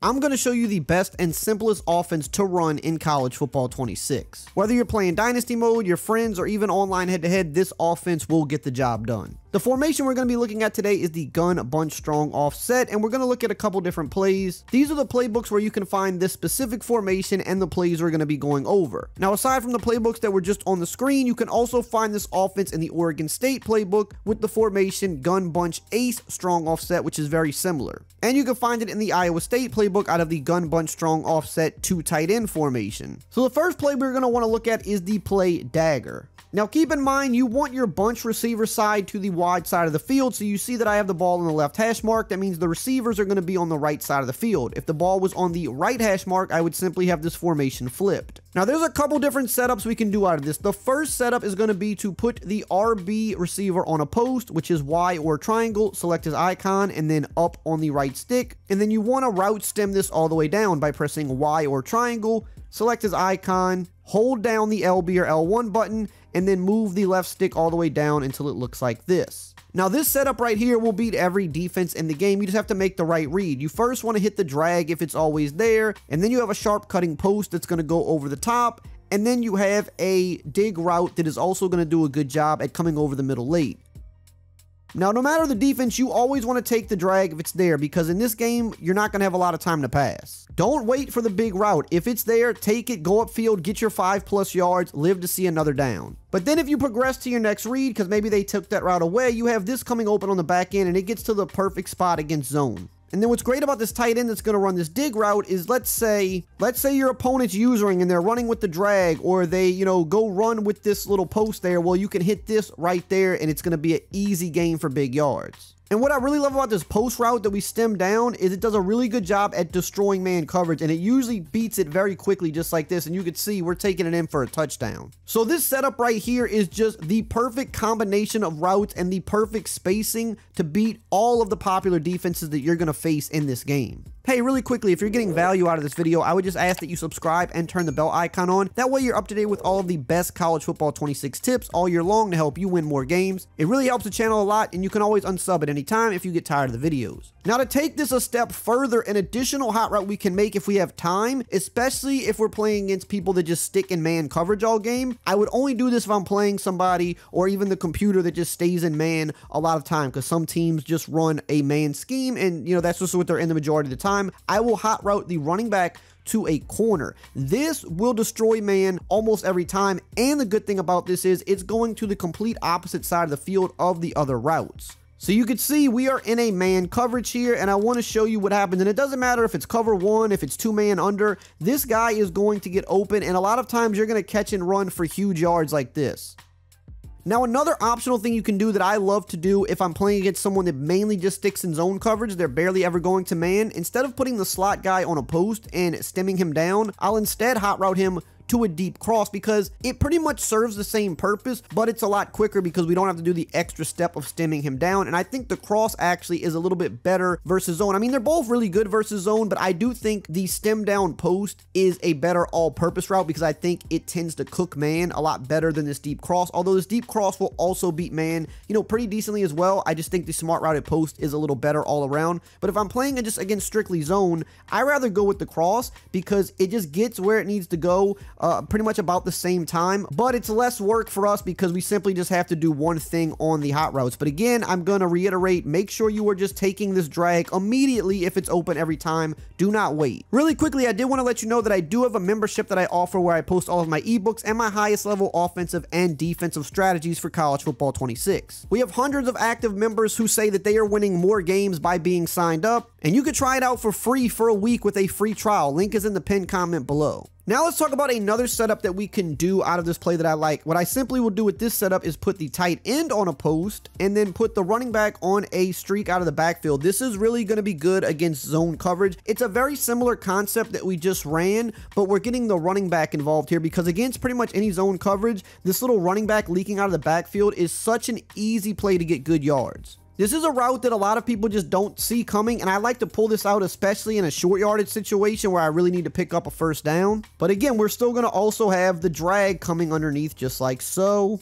I'm going to show you the best and simplest offense to run in college football 26. Whether you're playing dynasty mode, your friends, or even online head-to-head, this offense will get the job done. The formation we're going to be looking at today is the gun bunch strong offset, and we're going to look at a couple different plays. These are the playbooks where you can find this specific formation and the plays we're going to be going over. Now, aside from the playbooks that were just on the screen, you can also find this offense in the Oregon State playbook with the formation gun bunch ace strong offset, which is very similar. And you can find it in the Iowa State playbook out of the gun bunch strong offset 2 tight end formation. So the first play we're going to want to look at is the play dagger. Now keep in mind, you want your bunch receiver side to the wide side of the field, so you see that I have the ball on the left hash mark. That means the receivers are going to be on the right side of the field. If the ball was on the right hash mark, I would simply have this formation flipped. Now there's a couple different setups we can do out of this. The first setup is going to be to put the RB receiver on a post, which is Y or triangle, select his icon, and then up on the right stick. And then you want to route stem this all the way down by pressing Y or triangle, select his icon, hold down the LB or L1 button, and then move the left stick all the way down until it looks like this. Now this setup right here will beat every defense in the game. You just have to make the right read. You first want to hit the drag if it's always there, and then you have a sharp cutting post that's going to go over the top, and then you have a dig route that is also going to do a good job at coming over the middle late. Now, no matter the defense, you always want to take the drag if it's there, because in this game, you're not going to have a lot of time to pass. Don't wait for the big route. If it's there, take it, go upfield, get your 5+ yards, live to see another down. But then if you progress to your next read, because maybe they took that route away, you have this coming open on the back end, and it gets to the perfect spot against zone. And then what's great about this tight end that's going to run this dig route is, let's say your opponent's usering and they're running with the drag, or they, go run with this little post there. Well, you can hit this right there and it's going to be an easy game for big yards. And what I really love about this post route that we stem down is it does a really good job at destroying man coverage, and it usually beats it very quickly just like this, and you can see we're taking it in for a touchdown. So this setup right here is just the perfect combination of routes and the perfect spacing to beat all of the popular defenses that you're going to face in this game. Hey, really quickly, if you're getting value out of this video, I would just ask that you subscribe and turn the bell icon on. That way you're up to date with all of the best college football 26 tips all year long to help you win more games. It really helps the channel a lot, and you can always unsub at any time if you get tired of the videos. Now, to take this a step further, an additional hot route we can make if we have time, especially if we're playing against people that just stick in man coverage all game. I would only do this if I'm playing somebody or even the computer that just stays in man a lot of time, because some teams just run a man scheme, and that's just what they're in the majority of the time. I will hot route the running back to a corner. This will destroy man almost every time, and the good thing about this is it's going to the complete opposite side of the field of the other routes. So you can see we are in a man coverage here, and I want to show you what happens. And it doesn't matter if it's cover 1, if it's 2-man under, this guy is going to get open, and a lot of times you're going to catch and run for huge yards like this. Now, another optional thing you can do that I love to do if I'm playing against someone that mainly just sticks in zone coverage, they're barely ever going to man, instead of putting the slot guy on a post and stemming him down, I'll instead hot route him to a deep cross, because it pretty much serves the same purpose, but it's a lot quicker because we don't have to do the extra step of stemming him down. And I think the cross actually is a little bit better versus zone. I mean, they're both really good versus zone, but I do think the stem down post is a better all-purpose route, because I think it tends to cook man a lot better than this deep cross, although this deep cross will also beat man, pretty decently as well. I just think the smart routed post is a little better all around. But if I'm playing just against strictly zone, I rather go with the cross, because it just gets where it needs to go pretty much about the same time, but it's less work for us because we simply just have to do one thing on the hot routes. But again, I'm going to reiterate, make sure you are just taking this drag immediately if it's open every time. Do not wait. Really quickly, I did want to let you know that I do have a membership that I offer where I post all of my ebooks and my highest level offensive and defensive strategies for college football 26. We have hundreds of active members who say that they are winning more games by being signed up, and you can try it out for free for a week with a free trial. Link is in the pinned comment below. Now let's talk about another setup that we can do out of this play that I like. What I simply will do with this setup is put the tight end on a post and then put the running back on a streak out of the backfield. This is really going to be good against zone coverage. It's a very similar concept that we just ran, but we're getting the running back involved here, because against pretty much any zone coverage, this little running back leaking out of the backfield is such an easy play to get good yards. This is a route that a lot of people just don't see coming, and I like to pull this out especially in a short yardage situation where I really need to pick up a first down. But again, we're still going to also have the drag coming underneath just like so.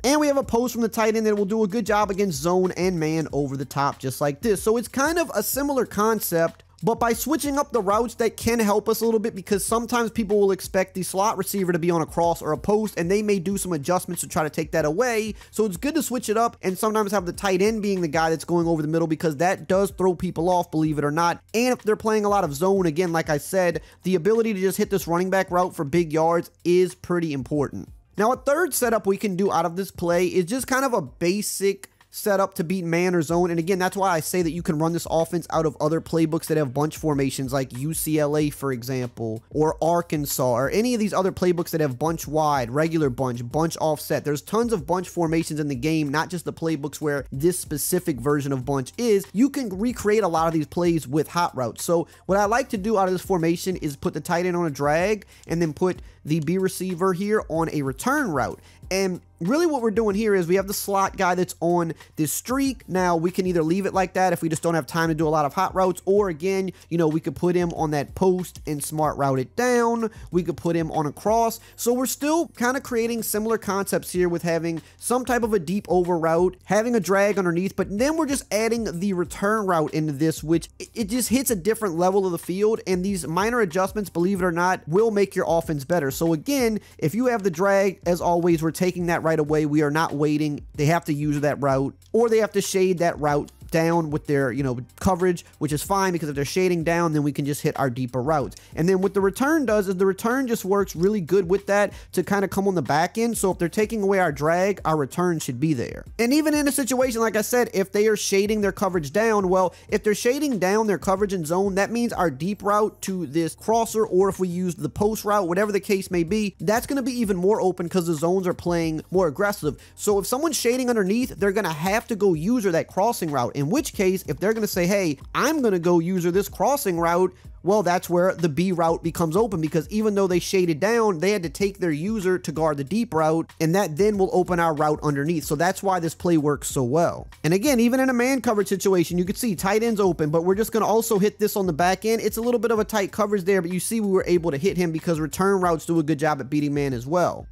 And we have a post from the tight end that will do a good job against zone and man over the top just like this. So it's kind of a similar concept But by switching up the routes, that can help us a little bit, because sometimes people will expect the slot receiver to be on a cross or a post, and they may do some adjustments to try to take that away. So it's good to switch it up and sometimes have the tight end being the guy that's going over the middle, because that does throw people off, believe it or not. And if they're playing a lot of zone, again, like I said, the ability to just hit this running back route for big yards is pretty important. Now, a third setup we can do out of this play is just kind of a basic setup to beat man or zone. And again, that's why I say that you can run this offense out of other playbooks that have bunch formations, like UCLA, for example, or Arkansas, or any of these other playbooks that have bunch wide, regular bunch offset. There's tons of bunch formations in the game, not just the playbooks where this specific version of bunch is. You can recreate a lot of these plays with hot routes. So what I like to do out of this formation is put the tight end on a drag and then put the B receiver here on a return route. And really what we're doing here is we have the slot guy that's on this streak. Now we can either leave it like that if we just don't have time to do a lot of hot routes, or again, you know, we could put him on that post and smart route it down. We could put him on a cross. So we're still kind of creating similar concepts here with having some type of a deep over route, having a drag underneath, but then we're just adding the return route into this, which it just hits a different level of the field. And these minor adjustments, believe it or not, will make your offense better. So again, if you have the drag, as always, we're taking that right away. We are not waiting. They have to use that route, or they have to shade that route down with their, you know, coverage, which is fine, because if they're shading down, then we can just hit our deeper routes. And then what the return does is the return just works really good with that to kind of come on the back end. So if they're taking away our drag, our return should be there. And even in a situation, like I said, if they are shading their coverage down, well, if they're shading down their coverage and zone, that means our deep route to this crosser, or if we use the post route, whatever the case may be, that's going to be even more open because the zones are playing more aggressive. So if someone's shading underneath, they're going to have to go user that crossing route, in which case, if they're going to say, hey, I'm going to go user this crossing route, well, that's where the B route becomes open, because even though they shaded down, they had to take their user to guard the deep route, and that then will open our route underneath. So that's why this play works so well. And again, even in a man coverage situation, you can see tight end's open, but we're just going to also hit this on the back end. It's a little bit of a tight coverage there, but you see we were able to hit him because return routes do a good job at beating man as well.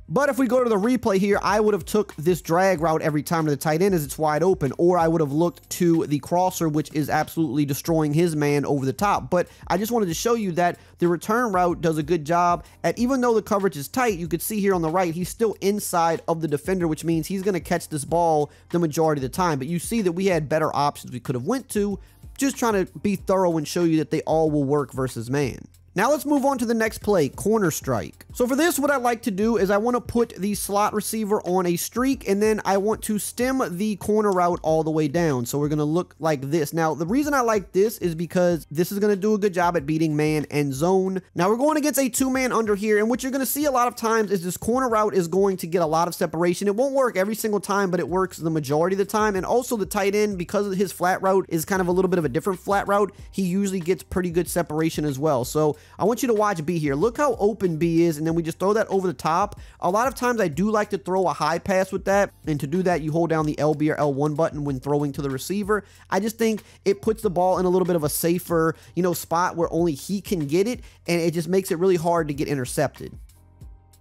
But if we go to the replay here, I would have took this drag route every time to the tight end as it's wide open, or I would have looked to the crosser, which is absolutely destroying his man over the top. But I just wanted to show you that the return route does a good job at, even though the coverage is tight, you could see here on the right, he's still inside of the defender, which means he's going to catch this ball the majority of the time. But you see that we had better options we could have went to, just trying to be thorough and show you that they all will work versus man. Now let's move on to the next play, corner strike. So for this, what I like to do is I want to put the slot receiver on a streak, and then I want to stem the corner route all the way down. So we're going to look like this. Now, the reason I like this is because this is going to do a good job at beating man and zone. Now we're going against a two-man under here, and what you're going to see a lot of times is this corner route is going to get a lot of separation. It won't work every single time, but it works the majority of the time. And also the tight end, because his flat route is kind of a little bit of a different flat route, he usually gets pretty good separation as well. So I want you to watch B here. Look how open B is, and then we just throw that over the top. A lot of times I do like to throw a high pass with that, and to do that, you hold down the LB or L1 button when throwing to the receiver. I just think it puts the ball in a little bit of a safer, you know, spot where only he can get it, and it just makes it really hard to get intercepted.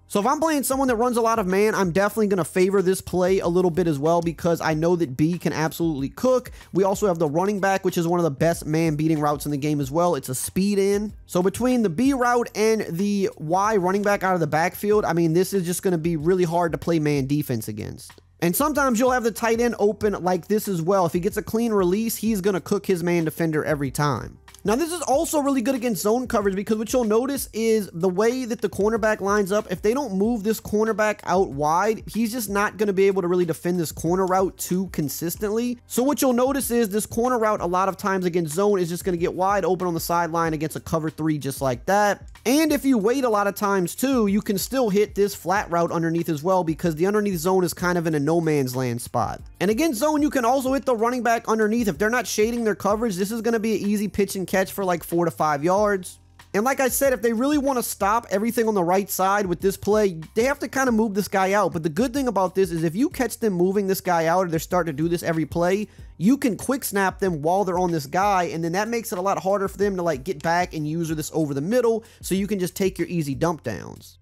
So if I'm playing someone that runs a lot of man, I'm definitely going to favor this play a little bit as well, because I know that B can absolutely cook. We also have the running back, which is one of the best man beating routes in the game as well. It's a speed in. So between the B route and the Y running back out of the backfield, I mean, this is just going to be really hard to play man defense against. And sometimes you'll have the tight end open like this as well. If he gets a clean release, he's going to cook his man defender every time. Now, this is also really good against zone coverage, because what you'll notice is the way that the cornerback lines up. If they don't move this cornerback out wide, he's just not going to be able to really defend this corner route too consistently. So what you'll notice is this corner route a lot of times against zone is just going to get wide open on the sideline against a cover 3 just like that. And if you wait a lot of times too, you can still hit this flat route underneath as well, because the underneath zone is kind of in a no man's land spot. And against zone, you can also hit the running back underneath. If they're not shading their coverage, this is going to be an easy pitch and catch for like 4 to 5 yards. And like I said, if they really want to stop everything on the right side with this play, they have to kind of move this guy out. But the good thing about this is if you catch them moving this guy out, or they're starting to do this every play, you can quick snap them while they're on this guy, and then that makes it a lot harder for them to like get back and user this over the middle, so you can just take your easy dump downs.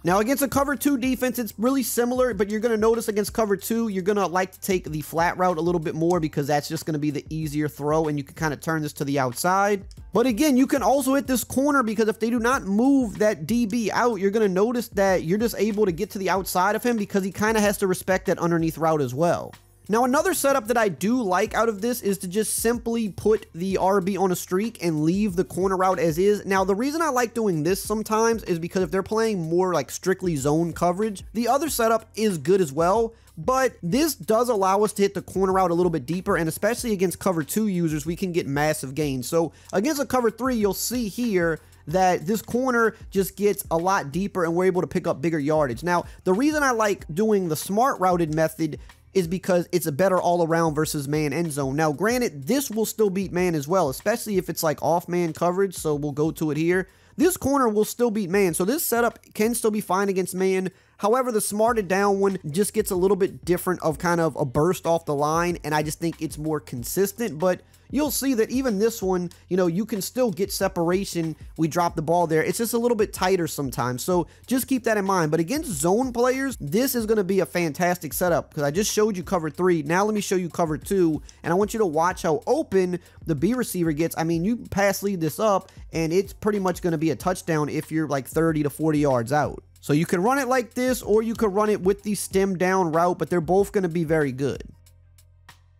Now against a cover 2 defense, it's really similar, but you're going to notice against cover 2, you're going to like to take the flat route a little bit more because that's just going to be the easier throw, and you can kind of turn this to the outside. But again, you can also hit this corner because if they do not move that DB out, you're going to notice that you're just able to get to the outside of him because he kind of has to respect that underneath route as well. Now, another setup that I do like out of this is to just simply put the RB on a streak and leave the corner route as is. Now, the reason I like doing this sometimes is because if they're playing more like strictly zone coverage, the other setup is good as well. But this does allow us to hit the corner route a little bit deeper, and especially against cover 2 users, we can get massive gains. So against a cover 3, you'll see here that this corner just gets a lot deeper and we're able to pick up bigger yardage. Now, the reason I like doing the smart routed method is because it's a better all around versus man end zone. Now, granted, this will still beat man as well, especially if it's like off man coverage. So we'll go to it here. This corner will still beat man. So this setup can still be fine against man. However, the smarted down one just gets a little bit different of kind of a burst off the line. And I just think it's more consistent, but you'll see that even this one, you know, you can still get separation. We drop the ball there. It's just a little bit tighter sometimes. So just keep that in mind. But against zone players, this is going to be a fantastic setup because I just showed you cover 3. Now let me show you cover 2. And I want you to watch how open the B receiver gets. I mean, you pass lead this up and it's pretty much going to be a touchdown if you're like 30 to 40 yards out. So you can run it like this, or you could run it with the stem down route, but they're both going to be very good.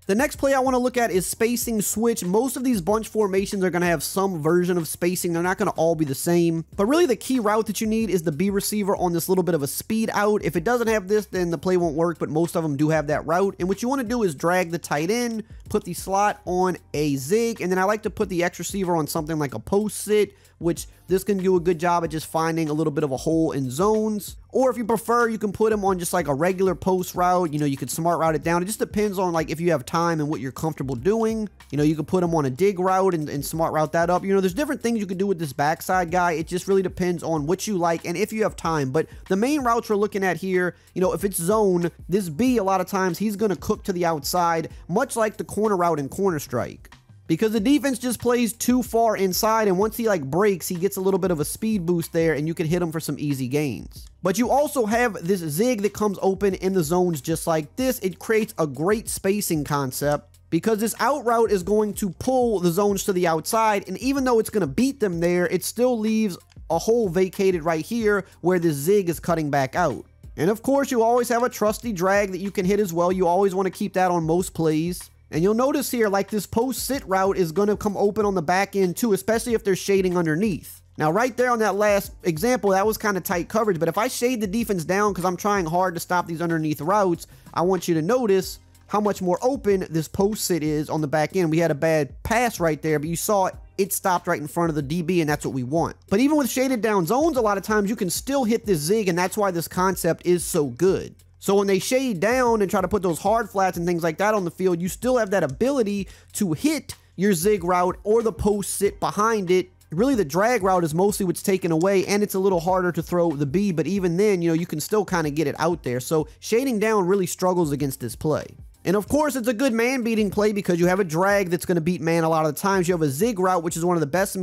The next play I want to look at is spacing switch. Most of these bunch formations are going to have some version of spacing. They're not going to all be the same. But really the key route that you need is the B receiver on this little bit of a speed out. If it doesn't have this, then the play won't work, but most of them do have that route. And what you want to do is drag the tight end, put the slot on a zig, and then I like to put the X receiver on something like a post sit, which this can do a good job at just finding a little bit of a hole in zones. Or if you prefer, you can put them on just like a regular post route. You know, you could smart route it down. It just depends on like if you have time and what you're comfortable doing. You know, you can put them on a dig route and smart route that up. You know, there's different things you can do with this backside guy. It just really depends on what you like and if you have time. But the main routes we're looking at here, you know, if it's zone, this B, a lot of times he's going to cook to the outside, much like the corner route in Corner Strike. Because the defense just plays too far inside, and once he like breaks, he gets a little bit of a speed boost there, and you can hit him for some easy gains. But you also have this zig that comes open in the zones just like this. It creates a great spacing concept because this out route is going to pull the zones to the outside, and even though it's going to beat them there, it still leaves a hole vacated right here where the zig is cutting back out. And of course, you always have a trusty drag that you can hit as well. You always want to keep that on most plays. And you'll notice here, like this post sit route is going to come open on the back end too, especially if there's shading underneath. Now, right there on that last example, that was kind of tight coverage. But if I shade the defense down because I'm trying hard to stop these underneath routes, I want you to notice how much more open this post sit is on the back end. We had a bad pass right there, but you saw it stopped right in front of the DB, and that's what we want. But even with shaded down zones, a lot of times you can still hit this zig, and that's why this concept is so good. So when they shade down and try to put those hard flats and things like that on the field, you still have that ability to hit your zig route or the post sit behind it. Really, the drag route is mostly what's taken away, and it's a little harder to throw the B, but even then, you know, you can still kind of get it out there. So shading down really struggles against this play. And of course, it's a good man beating play because you have a drag that's going to beat man a lot of the times. You have a zig route, which is one of the best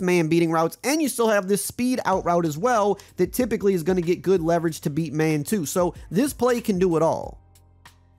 man beating routes, and you still have this speed out route as well that typically is going to get good leverage to beat man too. So this play can do it all.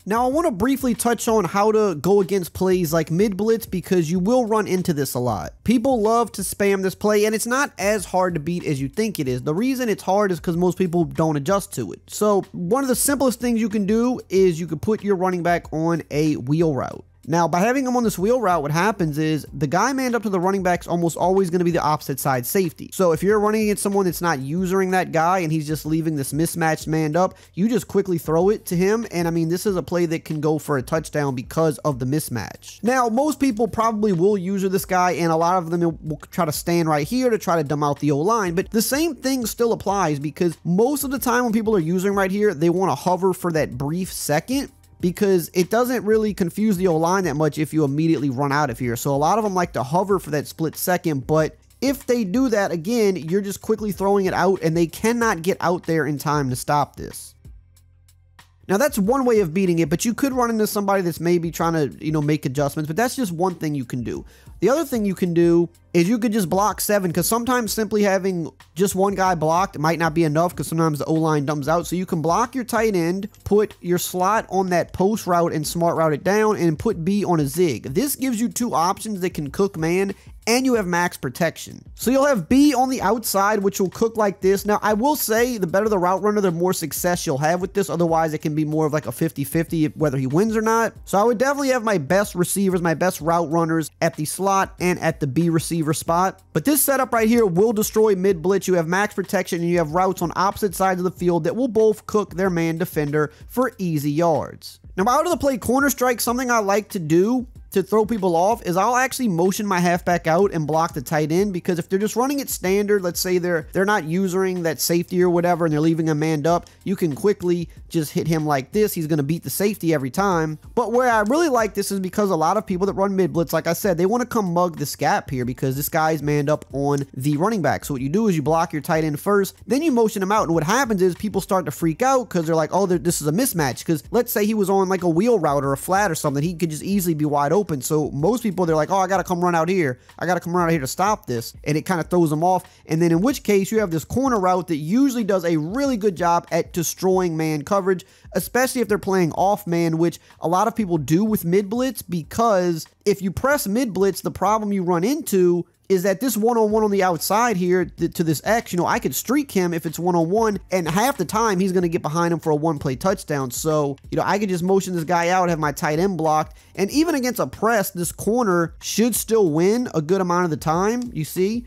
Now, I want to briefly touch on how to go against plays like mid blitz because you will run into this a lot. People love to spam this play, and it's not as hard to beat as you think it is. The reason it's hard is because most people don't adjust to it. So one of the simplest things you can do is you can put your running back on a wheel route. Now, by having him on this wheel route, what happens is the guy manned up to the running back is almost always going to be the opposite side safety. So if you're running against someone that's not using that guy and he's just leaving this mismatched manned up, you just quickly throw it to him. And I mean, this is a play that can go for a touchdown because of the mismatch. Now, most people probably will use this guy, and a lot of them will try to stand right here to try to dumb out the O-line. But the same thing still applies because most of the time when people are using right here, they want to hover for that brief second, because it doesn't really confuse the O-line that much if you immediately run out of here. So a lot of them like to hover for that split second, but if they do that, again, you're just quickly throwing it out and they cannot get out there in time to stop this. Now, that's one way of beating it, but you could run into somebody that's maybe trying to, you know, make adjustments, but that's just one thing you can do. The other thing you can do is you could just block 7, because sometimes simply having just one guy blocked might not be enough, because sometimes the O-line dumbs out. So you can block your tight end, put your slot on that post route and smart route it down, and put B on a zig. This gives you 2 options that can cook man, and you have max protection. So you'll have B on the outside, which will cook like this. Now, I will say the better the route runner, the more success you'll have with this. Otherwise, it can be more of like a 50-50 whether he wins or not. So I would definitely have my best receivers, my best route runners at the slot and at the B receiver spot. But this setup right here will destroy mid blitz. You have max protection and you have routes on opposite sides of the field that will both cook their man defender for easy yards. Now, out of the play corner strike, something I like to do to throw people off is I'll actually motion my halfback out and block the tight end, because if they're just running it standard, let's say they're not using that safety or whatever and they're leaving him manned up, you can quickly just hit him like this. He's going to beat the safety every time. But where I really like this is because a lot of people that run mid blitz, like I said, they want to come mug this gap here because this guy's manned up on the running back. So what you do is you block your tight end first, then you motion him out, and what happens is people start to freak out because they're like, oh, this is a mismatch. Because let's say he was on like a wheel route or a flat or something, he could just easily be wide open. So most people, they're like, oh, I got to come run out here. I got to come run out here to stop this. And it kind of throws them off. And then in which case you have this corner route that usually does a really good job at destroying man coverage, especially if they're playing off man, which a lot of people do with mid blitz, because if you press mid blitz, the problem you run into is that this one-on-one on the outside here to this X, I could streak him if it's one-on-one, and half the time he's going to get behind him for a one-play touchdown. So, I could just motion this guy out, have my tight end blocked, and even against a press, this corner should still win a good amount of the time, you see?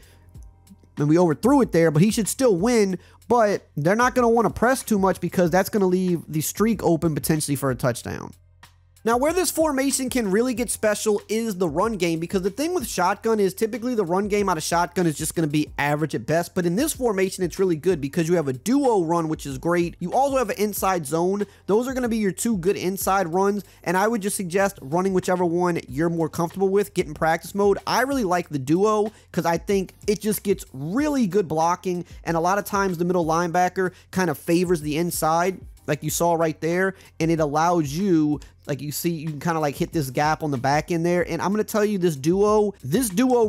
And we overthrew it there, but he should still win, but they're not going to want to press too much because that's going to leave the streak open potentially for a touchdown. Now, where this formation can really get special is the run game, because the thing with shotgun is typically the run game out of shotgun is just going to be average at best. But in this formation, it's really good because you have a duo run, which is great. You also have an inside zone. Those are going to be your 2 good inside runs. And I would just suggest running whichever one you're more comfortable with, get in practice mode. I really like the duo because I think it just gets really good blocking. And a lot of times the middle linebacker kind of favors the inside, like you saw right there, and it allows you, like you see, you can kind of like hit this gap on the back end there. And I'm going to tell you, this duo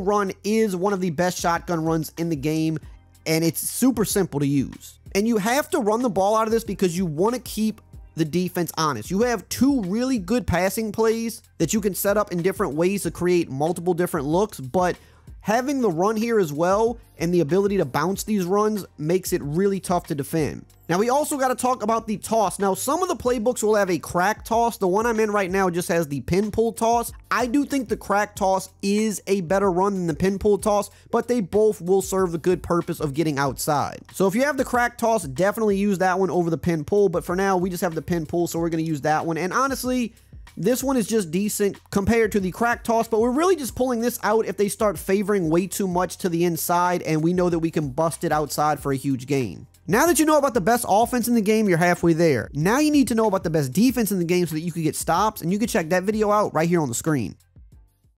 run is one of the best shotgun runs in the game, and it's super simple to use. And you have to run the ball out of this because you want to keep the defense honest. You have 2 really good passing plays that you can set up in different ways to create multiple different looks, but having the run here as well and the ability to bounce these runs makes it really tough to defend. Now, we also got to talk about the toss. Now, some of the playbooks will have a crack toss. The one I'm in right now just has the pin pull toss. I do think the crack toss is a better run than the pin pull toss, but they both will serve the good purpose of getting outside. So if you have the crack toss, definitely use that one over the pin pull. But for now, we just have the pin pull, so we're going to use that one. And honestly, this one is just decent compared to the crack toss, but we're really just pulling this out if they start favoring way too much to the inside, and we know that we can bust it outside for a huge gain. Now that you know about the best offense in the game, you're halfway there. Now you need to know about the best defense in the game so that you can get stops, and you can check that video out right here on the screen.